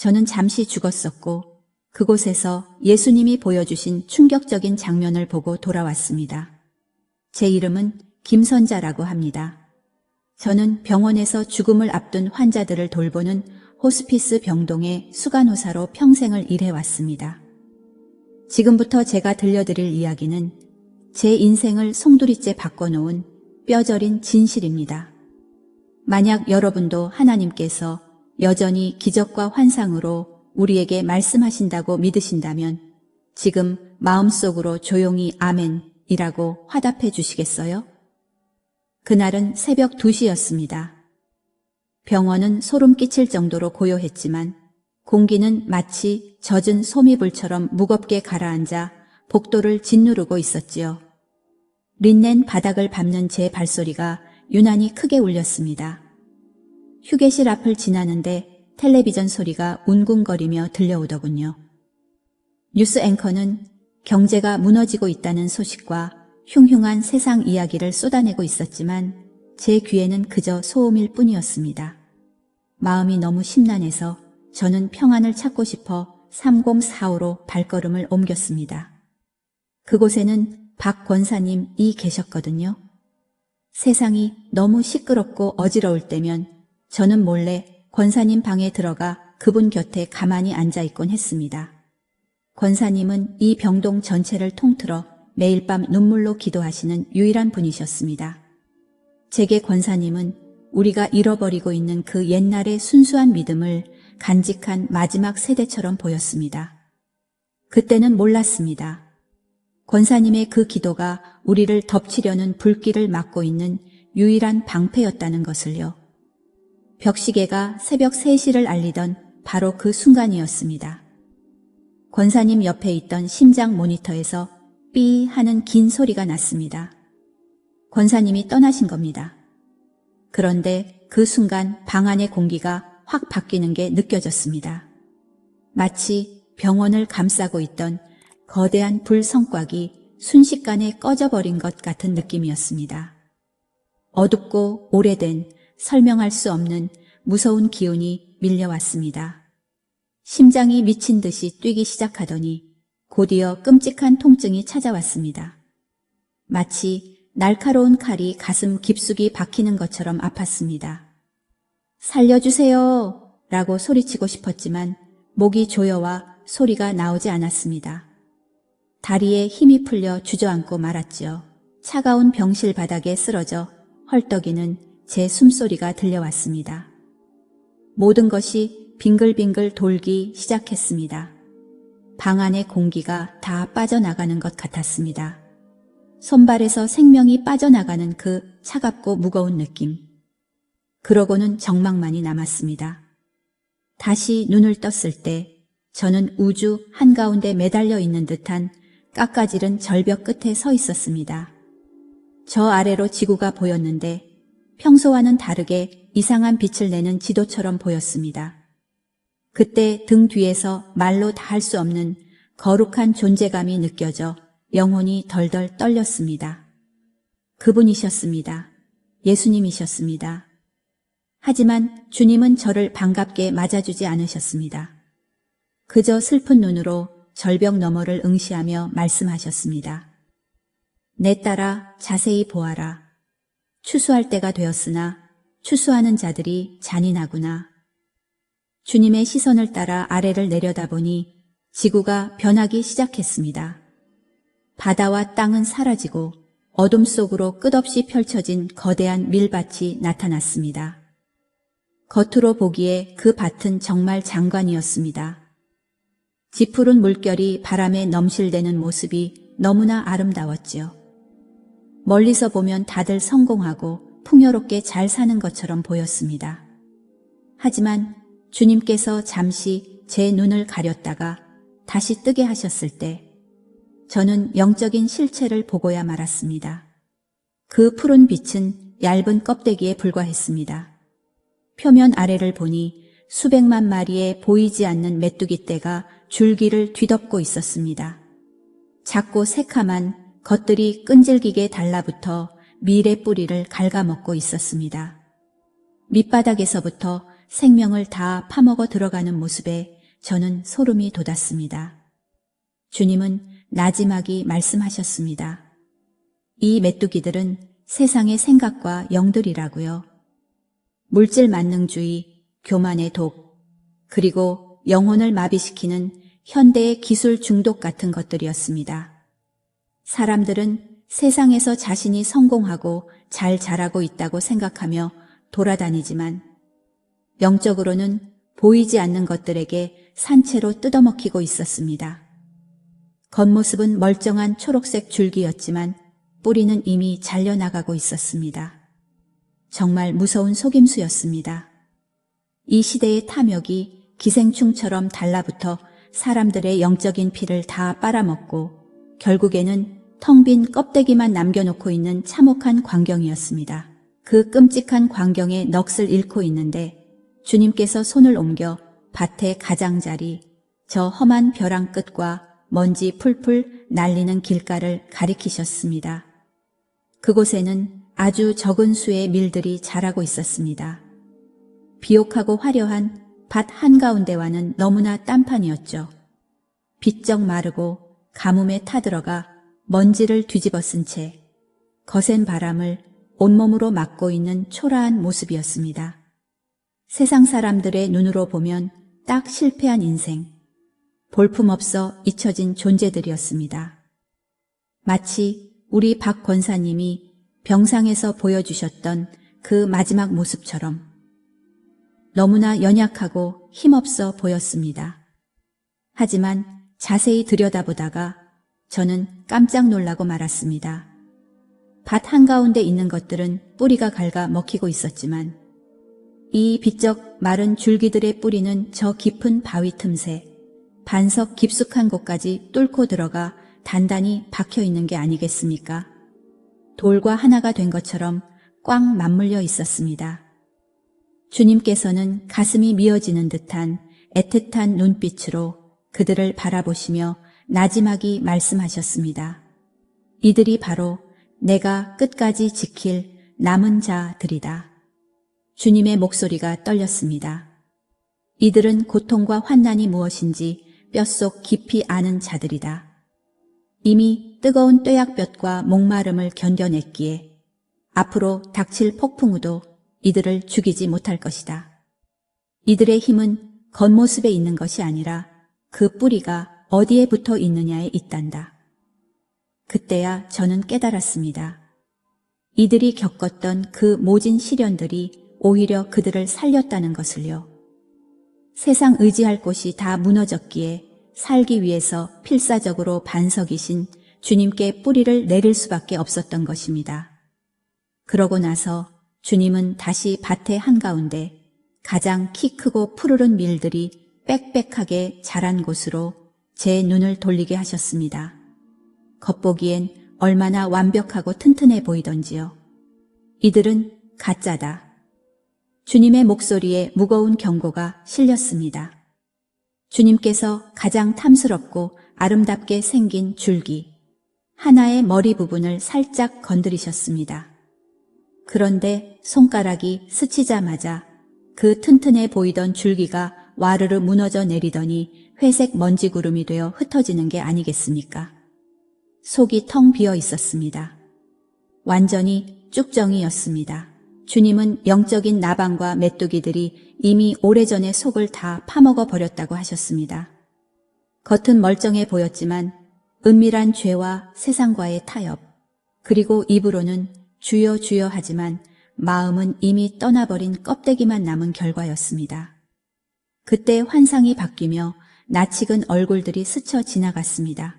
저는 잠시 죽었었고 그곳에서 예수님이 보여주신 충격적인 장면을 보고 돌아왔습니다. 제 이름은 김선자라고 합니다. 저는 병원에서 죽음을 앞둔 환자들을 돌보는 호스피스 병동의 수간호사로 평생을 일해왔습니다. 지금부터 제가 들려드릴 이야기는 제 인생을 송두리째 바꿔놓은 뼈저린 진실입니다. 만약 여러분도 하나님께서 여전히 기적과 환상으로 우리에게 말씀하신다고 믿으신다면 지금 마음속으로 조용히 아멘이라고 화답해 주시겠어요? 그날은 새벽 2시였습니다. 병원은 소름 끼칠 정도로 고요했지만 공기는 마치 젖은 소미불처럼 무겁게 가라앉아 복도를 짓누르고 있었지요. 린넨 바닥을 밟는 제 발소리가 유난히 크게 울렸습니다. 휴게실 앞을 지나는데 텔레비전 소리가 웅웅거리며 들려오더군요. 뉴스 앵커는 경제가 무너지고 있다는 소식과 흉흉한 세상 이야기를 쏟아내고 있었지만 제 귀에는 그저 소음일 뿐이었습니다. 마음이 너무 심란해서 저는 평안을 찾고 싶어 3045로 발걸음을 옮겼습니다. 그곳에는 박 권사님이 계셨거든요. 세상이 너무 시끄럽고 어지러울 때면 저는 몰래 권사님 방에 들어가 그분 곁에 가만히 앉아있곤 했습니다. 권사님은 이 병동 전체를 통틀어 매일 밤 눈물로 기도하시는 유일한 분이셨습니다. 제게 권사님은 우리가 잃어버리고 있는 그 옛날의 순수한 믿음을 간직한 마지막 세대처럼 보였습니다. 그때는 몰랐습니다. 권사님의 그 기도가 우리를 덮치려는 불길을 막고 있는 유일한 방패였다는 것을요. 벽시계가 새벽 3시를 알리던 바로 그 순간이었습니다. 권사님 옆에 있던 심장 모니터에서 삐 하는 긴 소리가 났습니다. 권사님이 떠나신 겁니다. 그런데 그 순간 방 안의 공기가 확 바뀌는 게 느껴졌습니다. 마치 병원을 감싸고 있던 거대한 불 성곽이 순식간에 꺼져버린 것 같은 느낌이었습니다. 어둡고 오래된 설명할 수 없는 무서운 기운이 밀려왔습니다. 심장이 미친 듯이 뛰기 시작하더니 곧이어 끔찍한 통증이 찾아왔습니다. 마치 날카로운 칼이 가슴 깊숙이 박히는 것처럼 아팠습니다. 살려주세요! 라고 소리치고 싶었지만 목이 조여와 소리가 나오지 않았습니다. 다리에 힘이 풀려 주저앉고 말았지요. 차가운 병실 바닥에 쓰러져 헐떡이는 제 숨소리가 들려왔습니다. 모든 것이 빙글빙글 돌기 시작했습니다. 방 안의 공기가 다 빠져나가는 것 같았습니다. 손발에서 생명이 빠져나가는 그 차갑고 무거운 느낌. 그러고는 정막만이 남았습니다. 다시 눈을 떴을 때 저는 우주 한가운데 매달려 있는 듯한 깎아지른 절벽 끝에 서 있었습니다. 저 아래로 지구가 보였는데 평소와는 다르게 이상한 빛을 내는 지도처럼 보였습니다. 그때 등 뒤에서 말로 다 할 수 없는 거룩한 존재감이 느껴져 영혼이 덜덜 떨렸습니다. 그분이셨습니다. 예수님이셨습니다. 하지만 주님은 저를 반갑게 맞아주지 않으셨습니다. 그저 슬픈 눈으로 절벽 너머를 응시하며 말씀하셨습니다. 내 딸아 자세히 보아라. 추수할 때가 되었으나 추수하는 자들이 잔인하구나. 주님의 시선을 따라 아래를 내려다보니 지구가 변하기 시작했습니다. 바다와 땅은 사라지고 어둠 속으로 끝없이 펼쳐진 거대한 밀밭이 나타났습니다. 겉으로 보기에 그 밭은 정말 장관이었습니다. 지푸른 물결이 바람에 넘실대는 모습이 너무나 아름다웠지요. 멀리서 보면 다들 성공하고 풍요롭게 잘 사는 것처럼 보였습니다. 하지만 주님께서 잠시 제 눈을 가렸다가 다시 뜨게 하셨을 때 저는 영적인 실체를 보고야 말았습니다. 그 푸른 빛은 얇은 껍데기에 불과했습니다. 표면 아래를 보니 수백만 마리의 보이지 않는 메뚜기 떼가 줄기를 뒤덮고 있었습니다. 작고 새카만 겉들이 끈질기게 달라붙어 밀의 뿌리를 갉아먹고 있었습니다. 밑바닥에서부터 생명을 다 파먹어 들어가는 모습에 저는 소름이 돋았습니다. 주님은 나지막이 말씀하셨습니다. 이 메뚜기들은 세상의 생각과 영들이라고요. 물질 만능주의, 교만의 독, 그리고 영혼을 마비시키는 현대의 기술 중독 같은 것들이었습니다. 사람들은 세상에서 자신이 성공하고 잘 자라고 있다고 생각하며 돌아다니지만 영적으로는 보이지 않는 것들에게 산채로 뜯어먹히고 있었습니다. 겉모습은 멀쩡한 초록색 줄기였지만 뿌리는 이미 잘려나가고 있었습니다. 정말 무서운 속임수였습니다. 이 시대의 탐욕이 기생충처럼 달라붙어 사람들의 영적인 피를 다 빨아먹고 결국에는 텅 빈 껍데기만 남겨놓고 있는 참혹한 광경이었습니다. 그 끔찍한 광경에 넋을 잃고 있는데 주님께서 손을 옮겨 밭의 가장자리, 저 험한 벼랑 끝과 먼지 풀풀 날리는 길가를 가리키셨습니다. 그곳에는 아주 적은 수의 밀들이 자라고 있었습니다. 비옥하고 화려한 밭 한가운데와는 너무나 딴판이었죠. 비쩍 마르고 가뭄에 타들어가 먼지를 뒤집어 쓴 채 거센 바람을 온몸으로 맞고 있는 초라한 모습이었습니다. 세상 사람들의 눈으로 보면 딱 실패한 인생, 볼품없어 잊혀진 존재들이었습니다. 마치 우리 박 권사님이 병상에서 보여주셨던 그 마지막 모습처럼 너무나 연약하고 힘없어 보였습니다. 하지만 자세히 들여다보다가 저는 깜짝 놀라고 말았습니다. 밭 한가운데 있는 것들은 뿌리가 갉아 먹히고 있었지만 이 비쩍 마른 줄기들의 뿌리는 저 깊은 바위 틈새, 반석 깊숙한 곳까지 뚫고 들어가 단단히 박혀 있는 게 아니겠습니까? 돌과 하나가 된 것처럼 꽉 맞물려 있었습니다. 주님께서는 가슴이 미어지는 듯한 애틋한 눈빛으로 그들을 바라보시며 나지막이 말씀하셨습니다. 이들이 바로 내가 끝까지 지킬 남은 자들이다. 주님의 목소리가 떨렸습니다. 이들은 고통과 환난이 무엇인지 뼛속 깊이 아는 자들이다. 이미 뜨거운 뙤약볕과 목마름을 견뎌냈기에 앞으로 닥칠 폭풍우도 이들을 죽이지 못할 것이다. 이들의 힘은 겉모습에 있는 것이 아니라 그 뿌리가 어디에 붙어 있느냐에 있단다. 그때야 저는 깨달았습니다. 이들이 겪었던 그 모진 시련들이 오히려 그들을 살렸다는 것을요. 세상 의지할 곳이 다 무너졌기에 살기 위해서 필사적으로 반석이신 주님께 뿌리를 내릴 수밖에 없었던 것입니다. 그러고 나서 주님은 다시 밭의 한가운데 가장 키 크고 푸르른 밀들이 빽빽하게 자란 곳으로 제 눈을 돌리게 하셨습니다. 겉보기엔 얼마나 완벽하고 튼튼해 보이던지요. 이들은 가짜다. 주님의 목소리에 무거운 경고가 실렸습니다. 주님께서 가장 탐스럽고 아름답게 생긴 줄기, 하나의 머리 부분을 살짝 건드리셨습니다. 그런데 손가락이 스치자마자 그 튼튼해 보이던 줄기가 와르르 무너져 내리더니 회색 먼지구름이 되어 흩어지는 게 아니겠습니까? 속이 텅 비어 있었습니다. 완전히 쭉정이였습니다. 주님은 영적인 나방과 메뚜기들이 이미 오래전에 속을 다 파먹어 버렸다고 하셨습니다. 겉은 멀쩡해 보였지만 은밀한 죄와 세상과의 타협, 그리고 입으로는 주여 주여 하지만 마음은 이미 떠나버린 껍데기만 남은 결과였습니다. 그때 환상이 바뀌며 낯익은 얼굴들이 스쳐 지나갔습니다.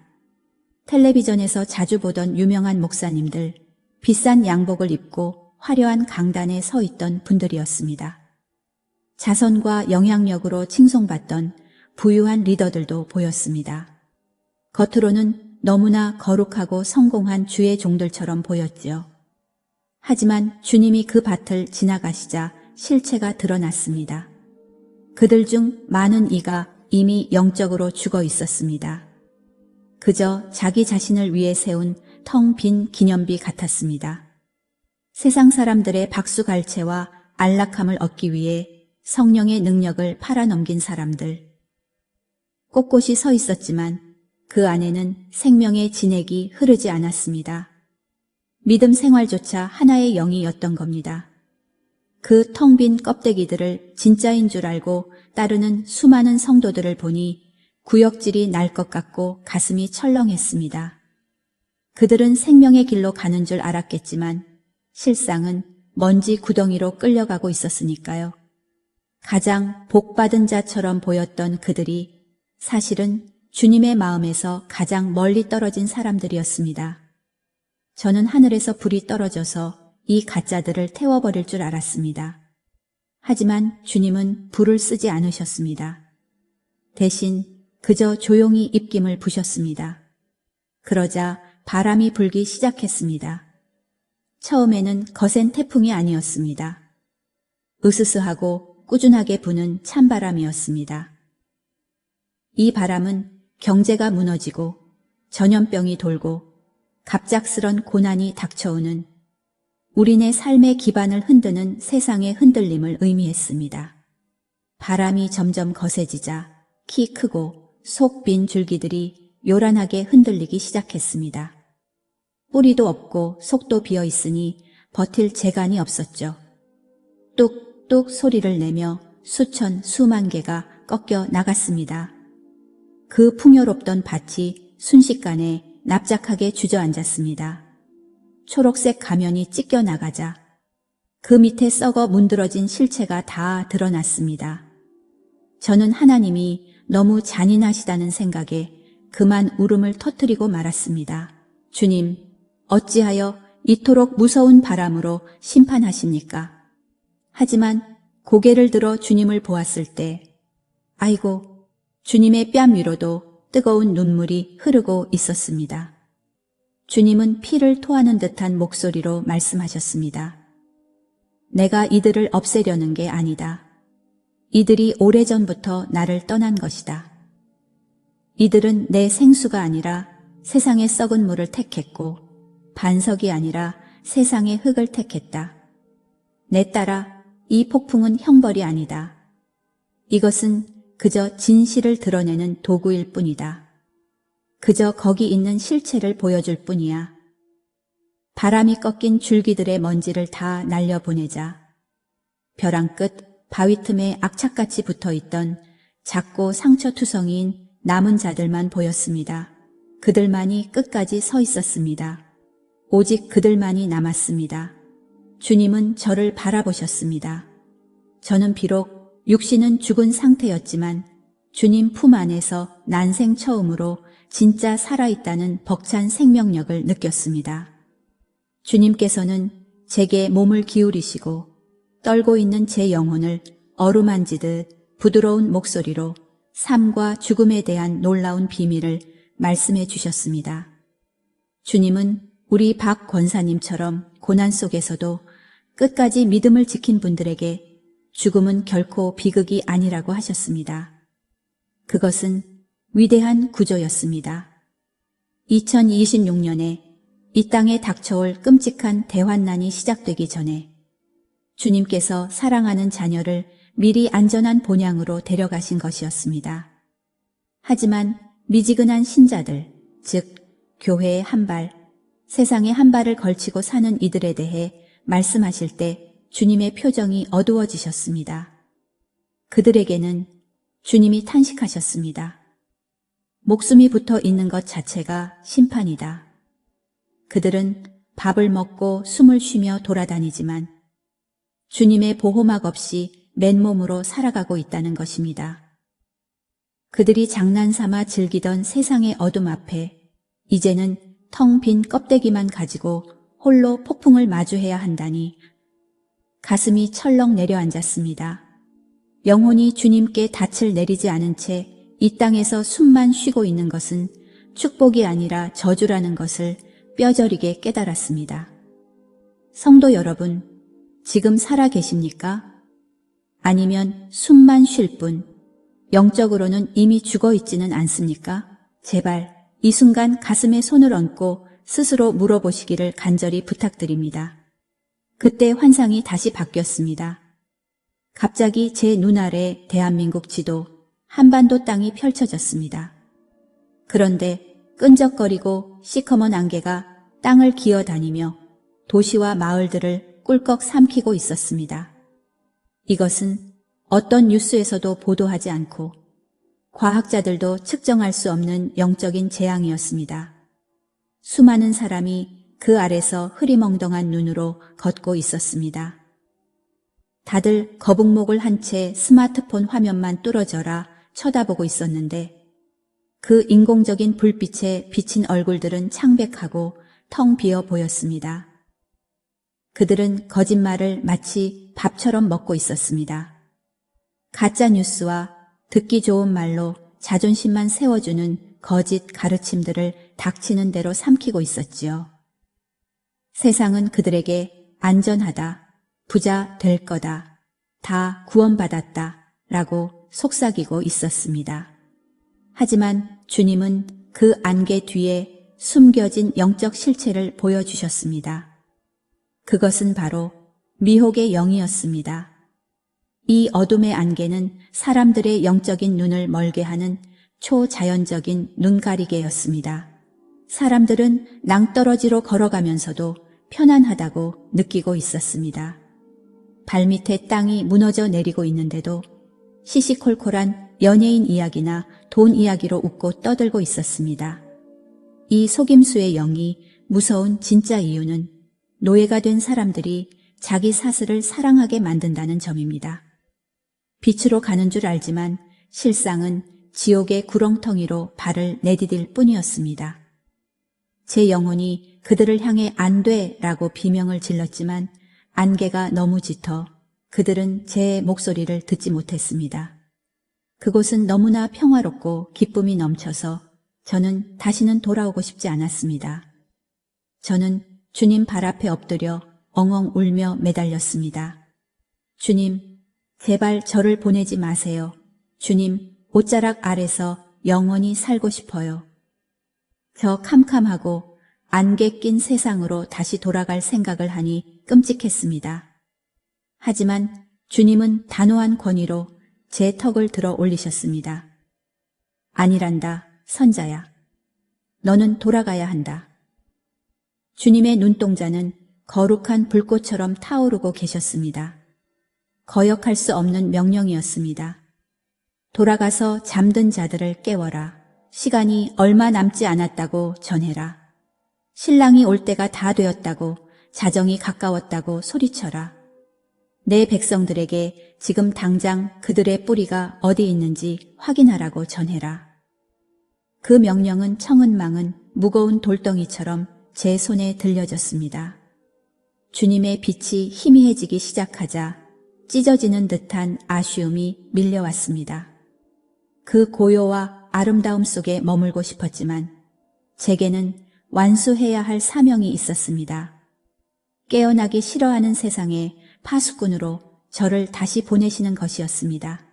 텔레비전에서 자주 보던 유명한 목사님들, 비싼 양복을 입고 화려한 강단에 서 있던 분들이었습니다. 자선과 영향력으로 칭송받던 부유한 리더들도 보였습니다. 겉으로는 너무나 거룩하고 성공한 주의 종들처럼 보였지요. 하지만 주님이 그 밭을 지나가시자 실체가 드러났습니다. 그들 중 많은 이가 이미 영적으로 죽어 있었습니다. 그저 자기 자신을 위해 세운 텅 빈 기념비 같았습니다. 세상 사람들의 박수갈채와 안락함을 얻기 위해 성령의 능력을 팔아넘긴 사람들. 꼿꼿이 서 있었지만 그 안에는 생명의 진액이 흐르지 않았습니다. 믿음 생활조차 하나의 영이었던 겁니다. 그 텅 빈 껍데기들을 진짜인 줄 알고 따르는 수많은 성도들을 보니 구역질이 날 것 같고 가슴이 철렁했습니다. 그들은 생명의 길로 가는 줄 알았겠지만 실상은 먼지 구덩이로 끌려가고 있었으니까요. 가장 복받은 자처럼 보였던 그들이 사실은 주님의 마음에서 가장 멀리 떨어진 사람들이었습니다. 저는 하늘에서 불이 떨어져서 이 가짜들을 태워버릴 줄 알았습니다. 하지만 주님은 불을 쓰지 않으셨습니다. 대신 그저 조용히 입김을 부셨습니다. 그러자 바람이 불기 시작했습니다. 처음에는 거센 태풍이 아니었습니다. 으스스하고 꾸준하게 부는 찬바람이었습니다. 이 바람은 경제가 무너지고 전염병이 돌고 갑작스런 고난이 닥쳐오는 우리네 삶의 기반을 흔드는 세상의 흔들림을 의미했습니다. 바람이 점점 거세지자 키 크고 속 빈 줄기들이 요란하게 흔들리기 시작했습니다. 뿌리도 없고 속도 비어 있으니 버틸 재간이 없었죠. 뚝뚝 소리를 내며 수천 수만 개가 꺾여 나갔습니다. 그 풍요롭던 밭이 순식간에 납작하게 주저앉았습니다. 초록색 가면이 찢겨 나가자 그 밑에 썩어 문드러진 실체가 다 드러났습니다. 저는 하나님이 너무 잔인하시다는 생각에 그만 울음을 터뜨리고 말았습니다. 주님, 어찌하여 이토록 무서운 바람으로 심판하십니까? 하지만 고개를 들어 주님을 보았을 때 아이고, 주님의 뺨 위로도 뜨거운 눈물이 흐르고 있었습니다. 주님은 피를 토하는 듯한 목소리로 말씀하셨습니다. 내가 이들을 없애려는 게 아니다. 이들이 오래전부터 나를 떠난 것이다. 이들은 내 생수가 아니라 세상의 썩은 물을 택했고 반석이 아니라 세상의 흙을 택했다. 내 딸아, 이 폭풍은 형벌이 아니다. 이것은 그저 진실을 드러내는 도구일 뿐이다. 그저 거기 있는 실체를 보여줄 뿐이야. 바람이 꺾인 줄기들의 먼지를 다 날려보내자 벼랑 끝 바위 틈에 악착같이 붙어있던 작고 상처투성이인 남은 자들만 보였습니다. 그들만이 끝까지 서 있었습니다. 오직 그들만이 남았습니다. 주님은 저를 바라보셨습니다. 저는 비록 육신은 죽은 상태였지만 주님 품 안에서 난생 처음으로 진짜 살아있다는 벅찬 생명력을 느꼈습니다. 주님께서는 제게 몸을 기울이시고 떨고 있는 제 영혼을 어루만지듯 부드러운 목소리로 삶과 죽음에 대한 놀라운 비밀을 말씀해 주셨습니다. 주님은 우리 박 권사님처럼 고난 속에서도 끝까지 믿음을 지킨 분들에게 죽음은 결코 비극이 아니라고 하셨습니다. 그것은 위대한 구조였습니다. 2026년에 이 땅에 닥쳐올 끔찍한 대환난이 시작되기 전에 주님께서 사랑하는 자녀를 미리 안전한 본향으로 데려가신 것이었습니다. 하지만 미지근한 신자들, 즉 교회의 한 발, 세상의 한 발을 걸치고 사는 이들에 대해 말씀하실 때 주님의 표정이 어두워지셨습니다. 그들에게는 주님이 탄식하셨습니다. 목숨이 붙어 있는 것 자체가 심판이다. 그들은 밥을 먹고 숨을 쉬며 돌아다니지만 주님의 보호막 없이 맨몸으로 살아가고 있다는 것입니다. 그들이 장난삼아 즐기던 세상의 어둠 앞에 이제는 텅 빈 껍데기만 가지고 홀로 폭풍을 마주해야 한다니 가슴이 철렁 내려앉았습니다. 영혼이 주님께 닻을 내리지 않은 채 이 땅에서 숨만 쉬고 있는 것은 축복이 아니라 저주라는 것을 뼈저리게 깨달았습니다. 성도 여러분, 지금 살아 계십니까? 아니면 숨만 쉴 뿐 영적으로는 이미 죽어 있지는 않습니까? 제발 이 순간 가슴에 손을 얹고 스스로 물어보시기를 간절히 부탁드립니다. 그때 환상이 다시 바뀌었습니다. 갑자기 제 눈아래 대한민국 지도, 한반도 땅이 펼쳐졌습니다. 그런데 끈적거리고 시커먼 안개가 땅을 기어다니며 도시와 마을들을 꿀꺽 삼키고 있었습니다. 이것은 어떤 뉴스에서도 보도하지 않고 과학자들도 측정할 수 없는 영적인 재앙이었습니다. 수많은 사람이 그 아래서 흐리멍덩한 눈으로 걷고 있었습니다. 다들 거북목을 한 채 스마트폰 화면만 뚫어져라 쳐다보고 있었는데 그 인공적인 불빛에 비친 얼굴들은 창백하고 텅 비어 보였습니다. 그들은 거짓말을 마치 밥처럼 먹고 있었습니다. 가짜 뉴스와 듣기 좋은 말로 자존심만 세워주는 거짓 가르침들을 닥치는 대로 삼키고 있었지요. 세상은 그들에게 안전하다, 부자 될 거다, 다 구원받았다 라고 속삭이고 있었습니다. 하지만 주님은 그 안개 뒤에 숨겨진 영적 실체를 보여주셨습니다. 그것은 바로 미혹의 영이었습니다. 이 어둠의 안개는 사람들의 영적인 눈을 멀게 하는 초자연적인 눈가리개였습니다. 사람들은 낭떠러지로 걸어가면서도 편안하다고 느끼고 있었습니다. 발밑에 땅이 무너져 내리고 있는데도 시시콜콜한 연예인 이야기나 돈 이야기로 웃고 떠들고 있었습니다. 이 속임수의 영이 무서운 진짜 이유는 노예가 된 사람들이 자기 사슬을 사랑하게 만든다는 점입니다. 빛으로 가는 줄 알지만 실상은 지옥의 구렁텅이로 발을 내디딜 뿐이었습니다. 제 영혼이 그들을 향해 안 돼 라고 비명을 질렀지만 안개가 너무 짙어 그들은 제 목소리를 듣지 못했습니다. 그곳은 너무나 평화롭고 기쁨이 넘쳐서 저는 다시는 돌아오고 싶지 않았습니다. 저는 주님 발 앞에 엎드려 엉엉 울며 매달렸습니다. 주님, 제발 저를 보내지 마세요. 주님, 옷자락 아래서 영원히 살고 싶어요. 저 캄캄하고 안개 낀 세상으로 다시 돌아갈 생각을 하니 끔찍했습니다. 하지만 주님은 단호한 권위로 제 턱을 들어 올리셨습니다. 아니란다, 선자야. 너는 돌아가야 한다. 주님의 눈동자는 거룩한 불꽃처럼 타오르고 계셨습니다. 거역할 수 없는 명령이었습니다. 돌아가서 잠든 자들을 깨워라. 시간이 얼마 남지 않았다고 전해라. 신랑이 올 때가 다 되었다고, 자정이 가까웠다고 소리쳐라. 내 백성들에게 지금 당장 그들의 뿌리가 어디 있는지 확인하라고 전해라. 그 명령은 청은망은 무거운 돌덩이처럼 제 손에 들려졌습니다. 주님의 빛이 희미해지기 시작하자 찢어지는 듯한 아쉬움이 밀려왔습니다. 그 고요와 아름다움 속에 머물고 싶었지만 제게는 완수해야 할 사명이 있었습니다. 깨어나기 싫어하는 세상에 파수꾼으로 저를 다시 보내시는 것이었습니다.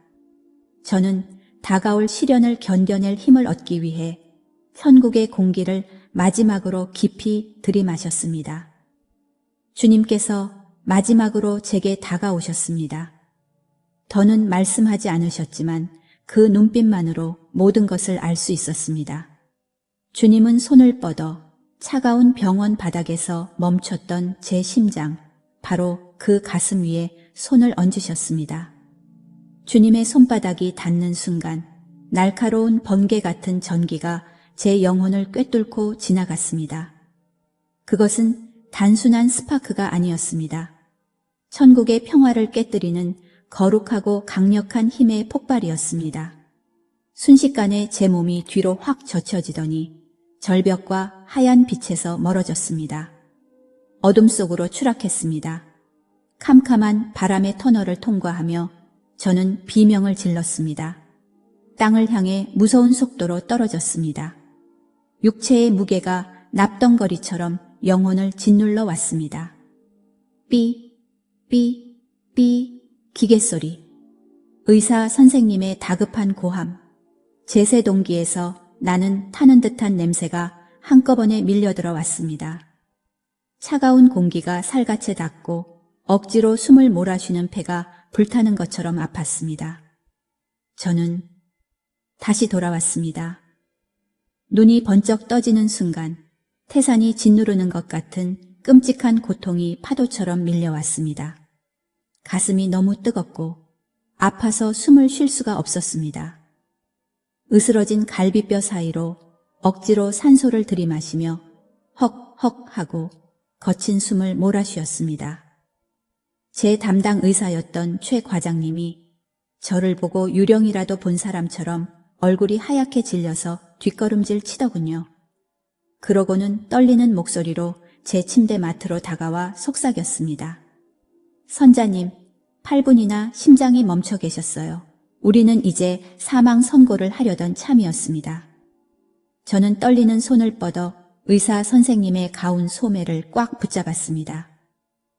저는 다가올 시련을 견뎌낼 힘을 얻기 위해 천국의 공기를 마지막으로 깊이 들이마셨습니다. 주님께서 마지막으로 제게 다가오셨습니다. 더는 말씀하지 않으셨지만 그 눈빛만으로 모든 것을 알 수 있었습니다. 주님은 손을 뻗어 차가운 병원 바닥에서 멈췄던 제 심장, 바로 그 가슴 위에 손을 얹으셨습니다. 주님의 손바닥이 닿는 순간 날카로운 번개 같은 전기가 제 영혼을 꿰뚫고 지나갔습니다. 그것은 단순한 스파크가 아니었습니다. 천국의 평화를 깨뜨리는 거룩하고 강력한 힘의 폭발이었습니다. 순식간에 제 몸이 뒤로 확 젖혀지더니 절벽과 하얀 빛에서 멀어졌습니다. 어둠 속으로 추락했습니다. 캄캄한 바람의 터널을 통과하며 저는 비명을 질렀습니다. 땅을 향해 무서운 속도로 떨어졌습니다. 육체의 무게가 납덩거리처럼 영혼을 짓눌러 왔습니다. 삐, 삐, 삐, 기계소리. 의사 선생님의 다급한 고함. 제세동기에서 나는 타는 듯한 냄새가 한꺼번에 밀려들어 왔습니다. 차가운 공기가 살갗에 닿고 억지로 숨을 몰아쉬는 폐가 불타는 것처럼 아팠습니다. 저는 다시 돌아왔습니다. 눈이 번쩍 떠지는 순간 태산이 짓누르는 것 같은 끔찍한 고통이 파도처럼 밀려왔습니다. 가슴이 너무 뜨겁고 아파서 숨을 쉴 수가 없었습니다. 으스러진 갈비뼈 사이로 억지로 산소를 들이마시며 헉헉 하고 거친 숨을 몰아쉬었습니다. 제 담당 의사였던 최 과장님이 저를 보고 유령이라도 본 사람처럼 얼굴이 하얗게 질려서 뒷걸음질 치더군요. 그러고는 떨리는 목소리로 제 침대 맡으로 다가와 속삭였습니다. 선자님, 8분이나 심장이 멈춰 계셨어요. 우리는 이제 사망 선고를 하려던 참이었습니다. 저는 떨리는 손을 뻗어 의사 선생님의 가운 소매를 꽉 붙잡았습니다.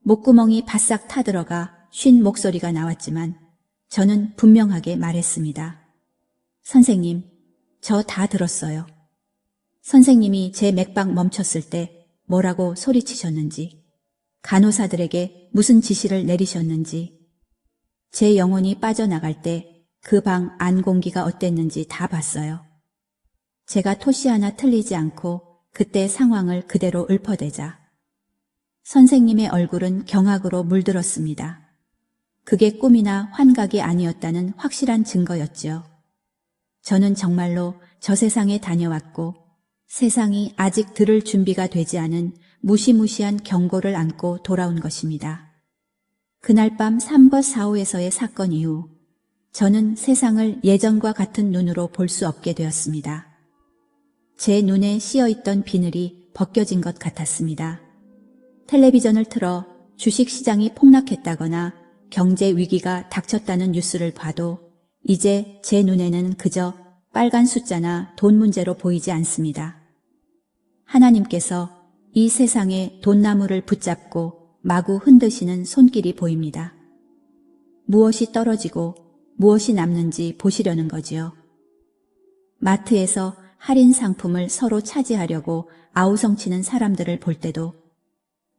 목구멍이 바싹 타들어가 쉰 목소리가 나왔지만 저는 분명하게 말했습니다. 선생님, 저 다 들었어요. 선생님이 제 맥박 멈췄을 때 뭐라고 소리치셨는지, 간호사들에게 무슨 지시를 내리셨는지, 제 영혼이 빠져나갈 때 그 방 안 공기가 어땠는지 다 봤어요. 제가 토시 하나 틀리지 않고 그때 상황을 그대로 읊어대자 선생님의 얼굴은 경악으로 물들었습니다. 그게 꿈이나 환각이 아니었다는 확실한 증거였죠. 저는 정말로 저 세상에 다녀왔고 세상이 아직 들을 준비가 되지 않은 무시무시한 경고를 안고 돌아온 것입니다. 그날 밤 3과 4호에서의 사건 이후 저는 세상을 예전과 같은 눈으로 볼 수 없게 되었습니다. 제 눈에 씌어있던 비늘이 벗겨진 것 같았습니다. 텔레비전을 틀어 주식시장이 폭락했다거나 경제 위기가 닥쳤다는 뉴스를 봐도 이제 제 눈에는 그저 빨간 숫자나 돈 문제로 보이지 않습니다. 하나님께서 이 세상에 돈나무를 붙잡고 마구 흔드시는 손길이 보입니다. 무엇이 떨어지고 무엇이 남는지 보시려는 거지요. 마트에서 할인 상품을 서로 차지하려고 아우성치는 사람들을 볼 때도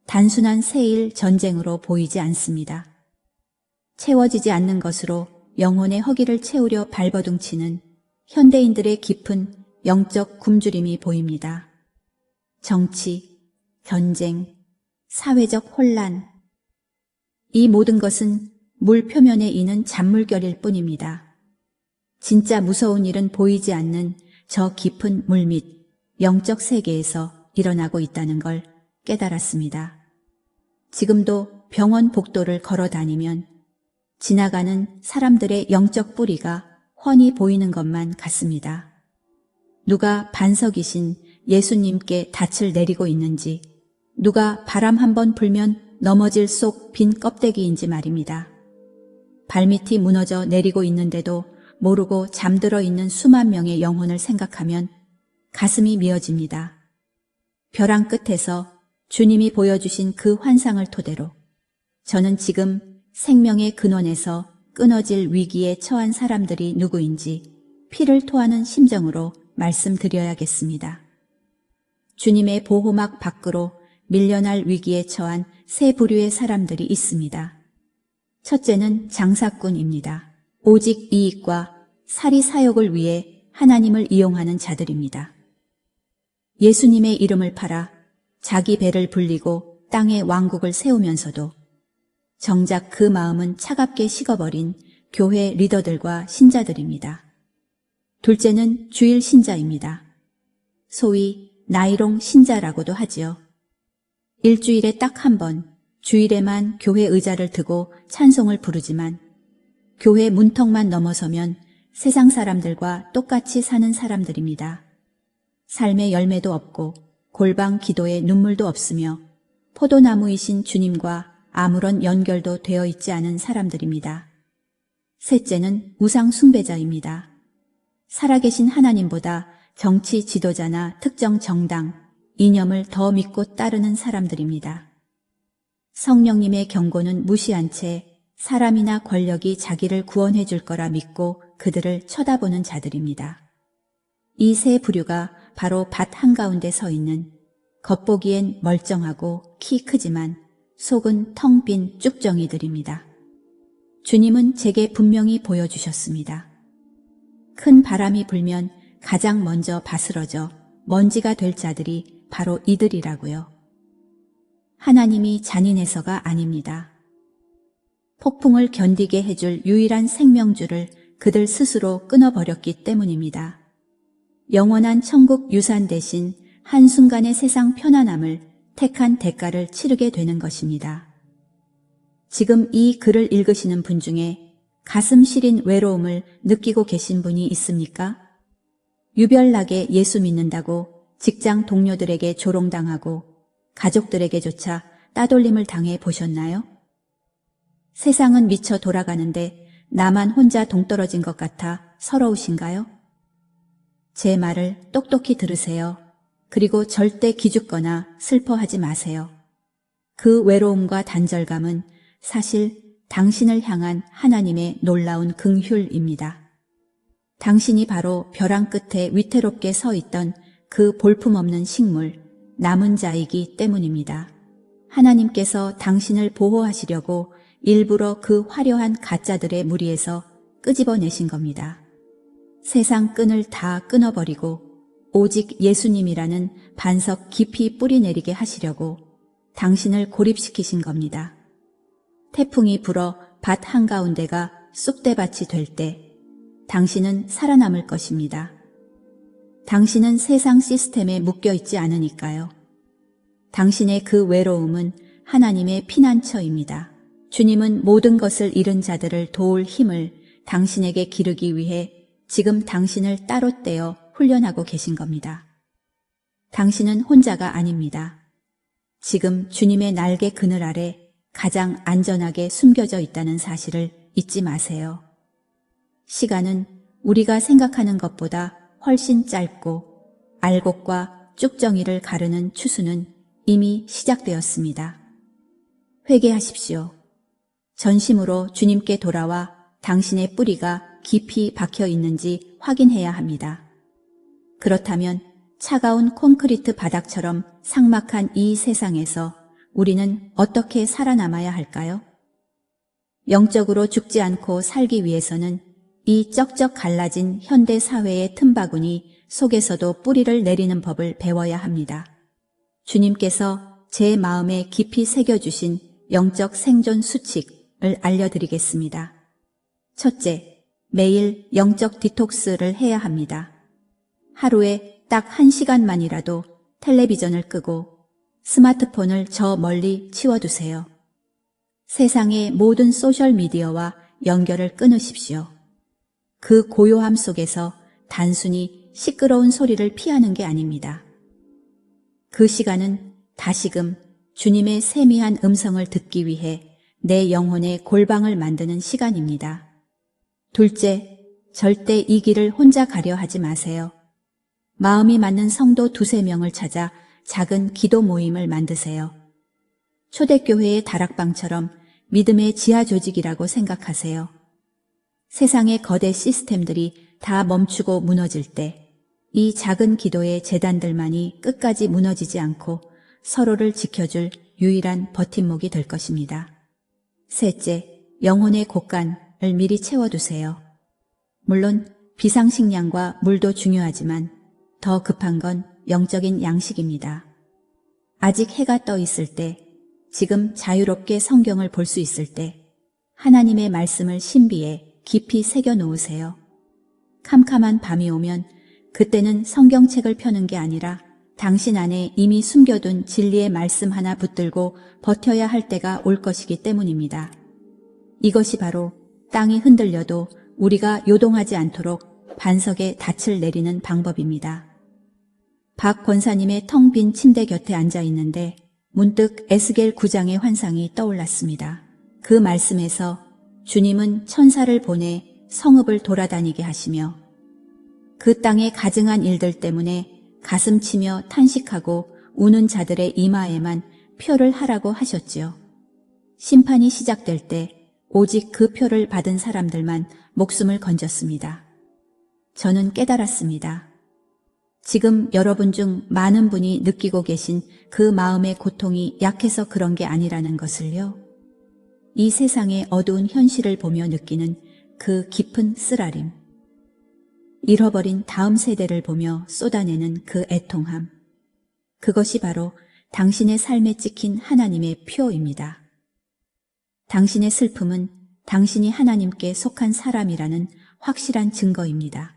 단순한 세일 전쟁으로 보이지 않습니다. 채워지지 않는 것으로 영혼의 허기를 채우려 발버둥치는 현대인들의 깊은 영적 굶주림이 보입니다. 정치, 전쟁, 사회적 혼란, 이 모든 것은 물 표면에 있는 잔물결일 뿐입니다. 진짜 무서운 일은 보이지 않는 저 깊은 물밑 영적 세계에서 일어나고 있다는 걸 깨달았습니다. 지금도 병원 복도를 걸어 다니면 지나가는 사람들의 영적 뿌리가 훤히 보이는 것만 같습니다. 누가 반석이신 예수님께 닻을 내리고 있는지, 누가 바람 한번 불면 넘어질 속 빈 껍데기인지 말입니다. 발밑이 무너져 내리고 있는데도 모르고 잠들어 있는 수만 명의 영혼을 생각하면 가슴이 미어집니다. 벼랑 끝에서 주님이 보여주신 그 환상을 토대로 저는 지금 생명의 근원에서 끊어질 위기에 처한 사람들이 누구인지 피를 토하는 심정으로 말씀드려야겠습니다. 주님의 보호막 밖으로 밀려날 위기에 처한 세 부류의 사람들이 있습니다. 첫째는 장사꾼입니다. 오직 이익과 사리 사욕을 위해 하나님을 이용하는 자들입니다. 예수님의 이름을 팔아 자기 배를 불리고 땅에 왕국을 세우면서도 정작 그 마음은 차갑게 식어버린 교회 리더들과 신자들입니다. 둘째는 주일 신자입니다. 소위 나이롱 신자라고도 하지요. 일주일에 딱 한 번 주일에만 교회 의자를 드고 찬송을 부르지만 교회 문턱만 넘어서면 세상 사람들과 똑같이 사는 사람들입니다. 삶의 열매도 없고 골방 기도에 눈물도 없으며 포도나무이신 주님과 아무런 연결도 되어 있지 않은 사람들입니다. 셋째는 우상 숭배자입니다. 살아계신 하나님보다 정치 지도자나 특정 정당, 이념을 더 믿고 따르는 사람들입니다. 성령님의 경고는 무시한 채 사람이나 권력이 자기를 구원해 줄 거라 믿고 그들을 쳐다보는 자들입니다. 이 세 부류가 바로 밭 한가운데 서 있는 겉보기엔 멀쩡하고 키 크지만 속은 텅 빈 쭉정이들입니다. 주님은 제게 분명히 보여주셨습니다. 큰 바람이 불면 가장 먼저 바스러져 먼지가 될 자들이 바로 이들이라고요. 하나님이 잔인해서가 아닙니다. 폭풍을 견디게 해줄 유일한 생명줄을 그들 스스로 끊어버렸기 때문입니다. 영원한 천국 유산 대신 한순간의 세상 편안함을 택한 대가를 치르게 되는 것입니다. 지금 이 글을 읽으시는 분 중에 가슴 시린 외로움을 느끼고 계신 분이 있습니까? 유별나게 예수 믿는다고 직장 동료들에게 조롱당하고 가족들에게조차 따돌림을 당해 보셨나요? 세상은 미쳐 돌아가는데 나만 혼자 동떨어진 것 같아 서러우신가요? 제 말을 똑똑히 들으세요. 그리고 절대 기죽거나 슬퍼하지 마세요. 그 외로움과 단절감은 사실 당신을 향한 하나님의 놀라운 긍휼입니다. 당신이 바로 벼랑 끝에 위태롭게 서 있던 그 볼품없는 식물, 남은 자이기 때문입니다. 하나님께서 당신을 보호하시려고 일부러 그 화려한 가짜들의 무리에서 끄집어내신 겁니다. 세상 끈을 다 끊어버리고 오직 예수님이라는 반석 깊이 뿌리내리게 하시려고 당신을 고립시키신 겁니다. 태풍이 불어 밭 한가운데가 쑥대밭이 될 때 당신은 살아남을 것입니다. 당신은 세상 시스템에 묶여있지 않으니까요. 당신의 그 외로움은 하나님의 피난처입니다. 주님은 모든 것을 잃은 자들을 도울 힘을 당신에게 기르기 위해 지금 당신을 따로 떼어 훈련하고 계신 겁니다. 당신은 혼자가 아닙니다. 지금 주님의 날개 그늘 아래 가장 안전하게 숨겨져 있다는 사실을 잊지 마세요. 시간은 우리가 생각하는 것보다 훨씬 짧고 알곡과 쭉정이를 가르는 추수는 이미 시작되었습니다. 회개하십시오. 전심으로 주님께 돌아와 당신의 뿌리가 깊이 박혀 있는지 확인해야 합니다. 그렇다면 차가운 콘크리트 바닥처럼 삭막한 이 세상에서 우리는 어떻게 살아남아야 할까요? 영적으로 죽지 않고 살기 위해서는 이 쩍쩍 갈라진 현대 사회의 틈바구니 속에서도 뿌리를 내리는 법을 배워야 합니다. 주님께서 제 마음에 깊이 새겨주신 영적 생존 수칙을 알려드리겠습니다. 첫째, 매일 영적 디톡스를 해야 합니다. 하루에 딱 1시간만이라도 텔레비전을 끄고 스마트폰을 저 멀리 치워두세요. 세상의 모든 소셜미디어와 연결을 끊으십시오. 그 고요함 속에서 단순히 시끄러운 소리를 피하는 게 아닙니다. 그 시간은 다시금 주님의 세미한 음성을 듣기 위해 내 영혼의 골방을 만드는 시간입니다. 둘째, 절대 이 길을 혼자 가려 하지 마세요. 마음이 맞는 성도 2-3명을 찾아 작은 기도 모임을 만드세요. 초대교회의 다락방처럼 믿음의 지하 조직이라고 생각하세요. 세상의 거대 시스템들이 다 멈추고 무너질 때 이 작은 기도의 재단들만이 끝까지 무너지지 않고 서로를 지켜줄 유일한 버팀목이 될 것입니다. 셋째, 영혼의 곳간을 미리 채워두세요. 물론 비상식량과 물도 중요하지만 더 급한 건 영적인 양식입니다. 아직 해가 떠 있을 때, 지금 자유롭게 성경을 볼 수 있을 때 하나님의 말씀을 신비에 깊이 새겨 놓으세요. 캄캄한 밤이 오면 그때는 성경책을 펴는 게 아니라 당신 안에 이미 숨겨둔 진리의 말씀 하나 붙들고 버텨야 할 때가 올 것이기 때문입니다. 이것이 바로 땅이 흔들려도 우리가 요동하지 않도록 반석에 닻을 내리는 방법입니다. 박 권사님의 텅 빈 침대 곁에 앉아 있는데 문득 에스겔 9장의 환상이 떠올랐습니다. 그 말씀에서 주님은 천사를 보내 성읍을 돌아다니게 하시며 그 땅의 가증한 일들 때문에 가슴치며 탄식하고 우는 자들의 이마에만 표를 하라고 하셨지요. 심판이 시작될 때 오직 그 표를 받은 사람들만 목숨을 건졌습니다. 저는 깨달았습니다. 지금 여러분 중 많은 분이 느끼고 계신 그 마음의 고통이 약해서 그런 게 아니라는 것을요. 이 세상의 어두운 현실을 보며 느끼는 그 깊은 쓰라림. 잃어버린 다음 세대를 보며 쏟아내는 그 애통함. 그것이 바로 당신의 삶에 찍힌 하나님의 표입니다. 당신의 슬픔은 당신이 하나님께 속한 사람이라는 확실한 증거입니다.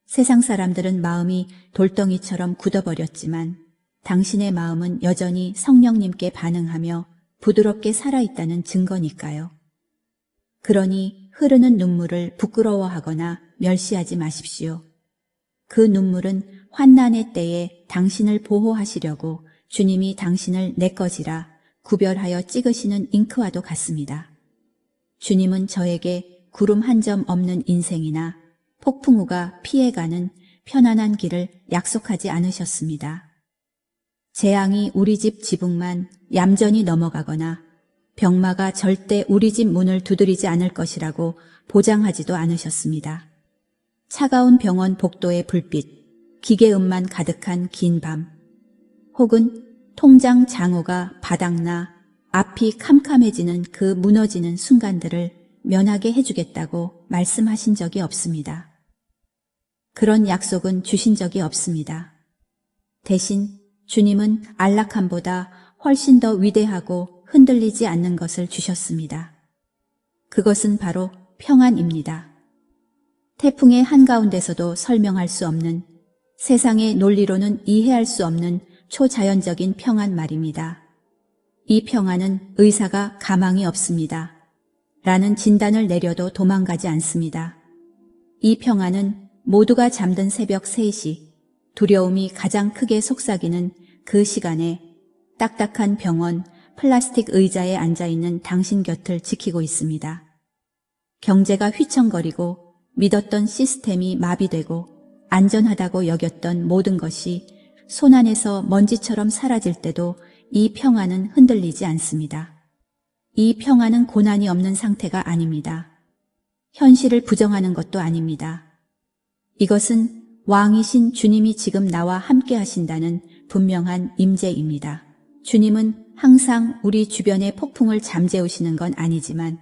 세상 사람들은 마음이 돌덩이처럼 굳어버렸지만 당신의 마음은 여전히 성령님께 반응하며 부드럽게 살아있다는 증거니까요. 그러니 흐르는 눈물을 부끄러워하거나 멸시하지 마십시오. 그 눈물은 환난의 때에 당신을 보호하시려고 주님이 당신을 내 것이라 구별하여 찍으시는 잉크와도 같습니다. 주님은 저에게 구름 한 점 없는 인생이나 폭풍우가 피해가는 편안한 길을 약속하지 않으셨습니다. 재앙이 우리 집 지붕만 얌전히 넘어가거나 병마가 절대 우리 집 문을 두드리지 않을 것이라고 보장하지도 않으셨습니다. 차가운 병원 복도의 불빛, 기계음만 가득한 긴 밤, 혹은 통장 장호가 바닥나 앞이 캄캄해지는 그 무너지는 순간들을 면하게 해주겠다고 말씀하신 적이 없습니다. 그런 약속은 주신 적이 없습니다. 대신 주님은 안락함보다 훨씬 더 위대하고 흔들리지 않는 것을 주셨습니다. 그것은 바로 평안입니다. 태풍의 한가운데서도 설명할 수 없는, 세상의 논리로는 이해할 수 없는 초자연적인 평안 말입니다. 이 평안은 의사가 가망이 없습니다. 라는 진단을 내려도 도망가지 않습니다. 이 평안은 모두가 잠든 새벽 3시, 두려움이 가장 크게 속삭이는 그 시간에 딱딱한 병원, 플라스틱 의자에 앉아있는 당신 곁을 지키고 있습니다. 경제가 휘청거리고 믿었던 시스템이 마비되고 안전하다고 여겼던 모든 것이 손안에서 먼지처럼 사라질 때도 이 평안은 흔들리지 않습니다. 이 평안은 고난이 없는 상태가 아닙니다. 현실을 부정하는 것도 아닙니다. 이것은 왕이신 주님이 지금 나와 함께 하신다는 분명한 임재입니다. 주님은 항상 우리 주변의 폭풍을 잠재우시는 건 아니지만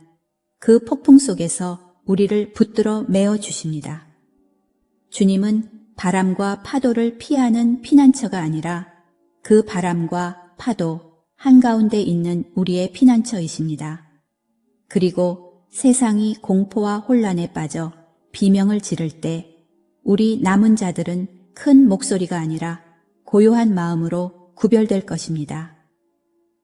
그 폭풍 속에서 우리를 붙들어 메어 주십니다. 주님은 바람과 파도를 피하는 피난처가 아니라 그 바람과 파도 한가운데 있는 우리의 피난처이십니다. 그리고 세상이 공포와 혼란에 빠져 비명을 지를 때 우리 남은 자들은 큰 목소리가 아니라 고요한 마음으로 구별될 것입니다.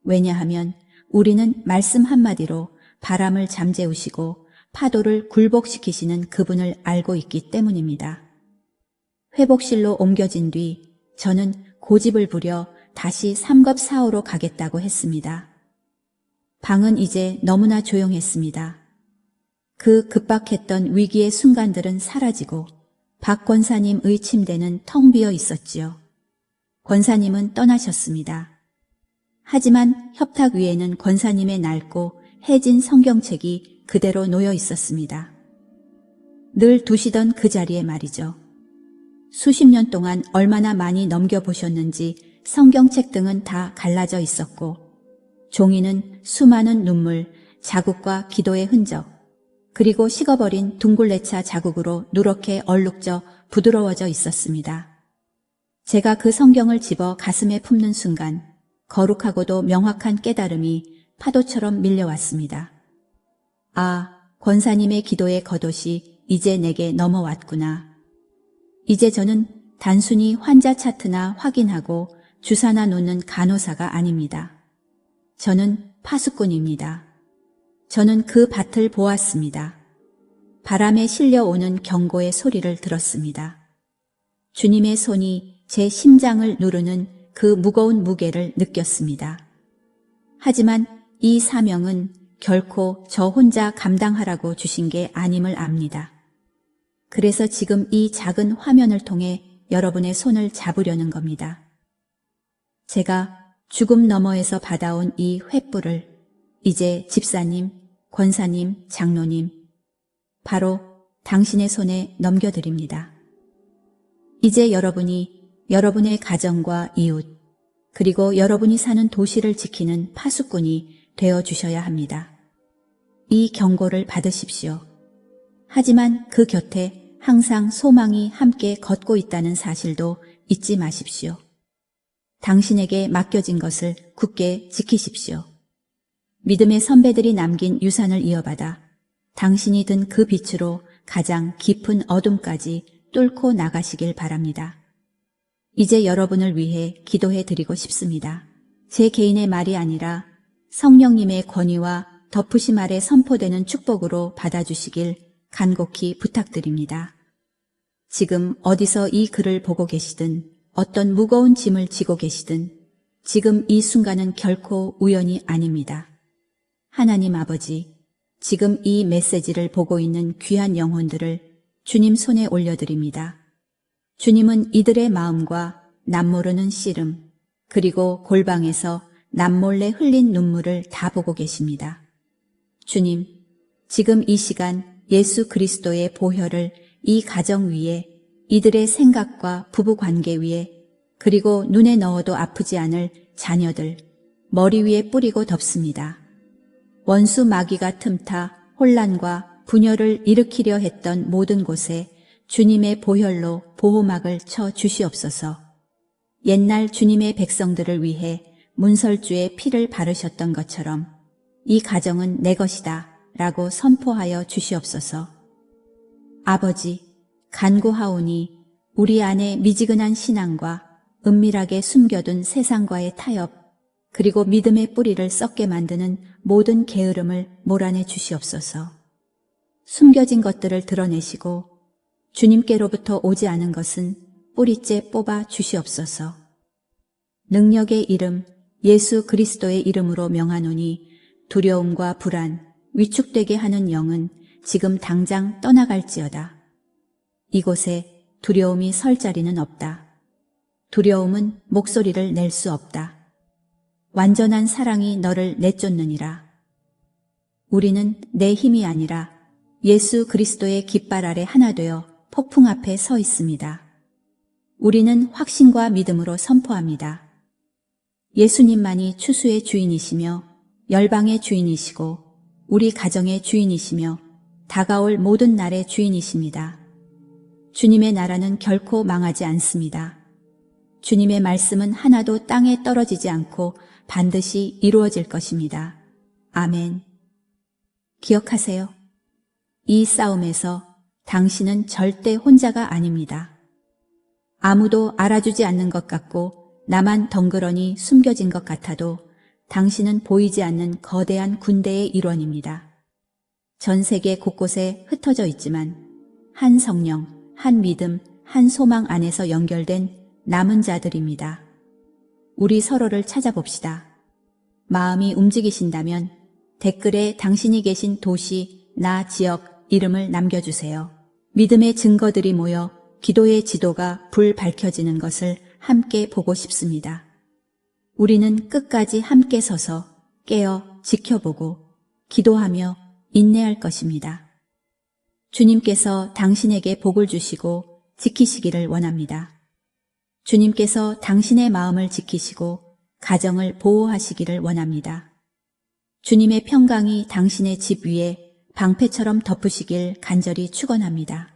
왜냐하면 우리는 말씀 한마디로 바람을 잠재우시고 파도를 굴복시키시는 그분을 알고 있기 때문입니다. 회복실로 옮겨진 뒤 저는 고집을 부려 다시 삼겁사오로 가겠다고 했습니다. 방은 이제 너무나 조용했습니다. 그 급박했던 위기의 순간들은 사라지고 박 권사님의 침대는 텅 비어 있었지요. 권사님은 떠나셨습니다. 하지만 협탁 위에는 권사님의 낡고 해진 성경책이 그대로 놓여 있었습니다. 늘 두시던 그 자리에 말이죠. 수십 년 동안 얼마나 많이 넘겨보셨는지 성경책 등은 다 갈라져 있었고 종이는 수많은 눈물, 자국과 기도의 흔적, 그리고 식어버린 둥굴레차 자국으로 누렇게 얼룩져 부드러워져 있었습니다. 제가 그 성경을 집어 가슴에 품는 순간 거룩하고도 명확한 깨달음이 파도처럼 밀려왔습니다. 아, 권사님의 기도의 겉옷이 이제 내게 넘어왔구나. 이제 저는 단순히 환자 차트나 확인하고 주사나 놓는 간호사가 아닙니다. 저는 파수꾼입니다. 저는 그 밭을 보았습니다. 바람에 실려오는 경고의 소리를 들었습니다. 주님의 손이 제 심장을 누르는 그 무거운 무게를 느꼈습니다. 하지만 이 사명은 결코 저 혼자 감당하라고 주신 게 아님을 압니다. 그래서 지금 이 작은 화면을 통해 여러분의 손을 잡으려는 겁니다. 제가 죽음 너머에서 받아온 이 횃불을 이제 집사님, 권사님, 장로님, 바로 당신의 손에 넘겨드립니다. 이제 여러분이 여러분의 가정과 이웃, 그리고 여러분이 사는 도시를 지키는 파수꾼이 되어 주셔야 합니다. 이 경고를 받으십시오. 하지만 그 곁에 항상 소망이 함께 걷고 있다는 사실도 잊지 마십시오. 당신에게 맡겨진 것을 굳게 지키십시오. 믿음의 선배들이 남긴 유산을 이어받아 당신이 든 그 빛으로 가장 깊은 어둠까지 뚫고 나가시길 바랍니다. 이제 여러분을 위해 기도해 드리고 싶습니다. 제 개인의 말이 아니라 성령님의 권위와 덮으심 아래 선포되는 축복으로 받아주시길 간곡히 부탁드립니다. 지금 어디서 이 글을 보고 계시든 어떤 무거운 짐을 지고 계시든 지금 이 순간은 결코 우연이 아닙니다. 하나님 아버지, 지금 이 메시지를 보고 있는 귀한 영혼들을 주님 손에 올려드립니다. 주님은 이들의 마음과 남모르는 씨름, 그리고 골방에서 남몰래 흘린 눈물을 다 보고 계십니다. 주님, 지금 이 시간 예수 그리스도의 보혈을 이 가정 위에, 이들의 생각과 부부관계 위에, 그리고 눈에 넣어도 아프지 않을 자녀들, 머리 위에 뿌리고 덮습니다. 원수 마귀가 틈타 혼란과 분열을 일으키려 했던 모든 곳에 주님의 보혈로 보호막을 쳐 주시옵소서. 옛날 주님의 백성들을 위해 문설주에 피를 바르셨던 것처럼 이 가정은 내 것이다 라고 선포하여 주시옵소서. 아버지, 간구하오니 우리 안에 미지근한 신앙과 은밀하게 숨겨둔 세상과의 타협, 그리고 믿음의 뿌리를 썩게 만드는 모든 게으름을 몰아내 주시옵소서. 숨겨진 것들을 드러내시고 주님께로부터 오지 않은 것은 뿌리째 뽑아 주시옵소서. 능력의 이름 예수 그리스도의 이름으로 명하노니 두려움과 불안, 위축되게 하는 영은 지금 당장 떠나갈지어다. 이곳에 두려움이 설 자리는 없다. 두려움은 목소리를 낼 수 없다. 완전한 사랑이 너를 내쫓느니라. 우리는 내 힘이 아니라 예수 그리스도의 깃발 아래 하나 되어 폭풍 앞에 서 있습니다. 우리는 확신과 믿음으로 선포합니다. 예수님만이 추수의 주인이시며 열방의 주인이시고 우리 가정의 주인이시며 다가올 모든 날의 주인이십니다. 주님의 나라는 결코 망하지 않습니다. 주님의 말씀은 하나도 땅에 떨어지지 않고 반드시 이루어질 것입니다. 아멘. 기억하세요. 이 싸움에서 당신은 절대 혼자가 아닙니다. 아무도 알아주지 않는 것 같고 나만 덩그러니 숨겨진 것 같아도 당신은 보이지 않는 거대한 군대의 일원입니다. 전 세계 곳곳에 흩어져 있지만 한 성령, 한 믿음, 한 소망 안에서 연결된 남은 자들입니다. 우리 서로를 찾아봅시다. 마음이 움직이신다면 댓글에 당신이 계신 도시, 나 지역 이름을 남겨주세요. 믿음의 증거들이 모여 기도의 지도가 불 밝혀지는 것을 함께 보고 싶습니다. 우리는 끝까지 함께 서서 깨어 지켜보고 기도하며 인내할 것입니다. 주님께서 당신에게 복을 주시고 지키시기를 원합니다. 주님께서 당신의 마음을 지키시고 가정을 보호하시기를 원합니다. 주님의 평강이 당신의 집 위에 방패처럼 덮으시길 간절히 축원합니다.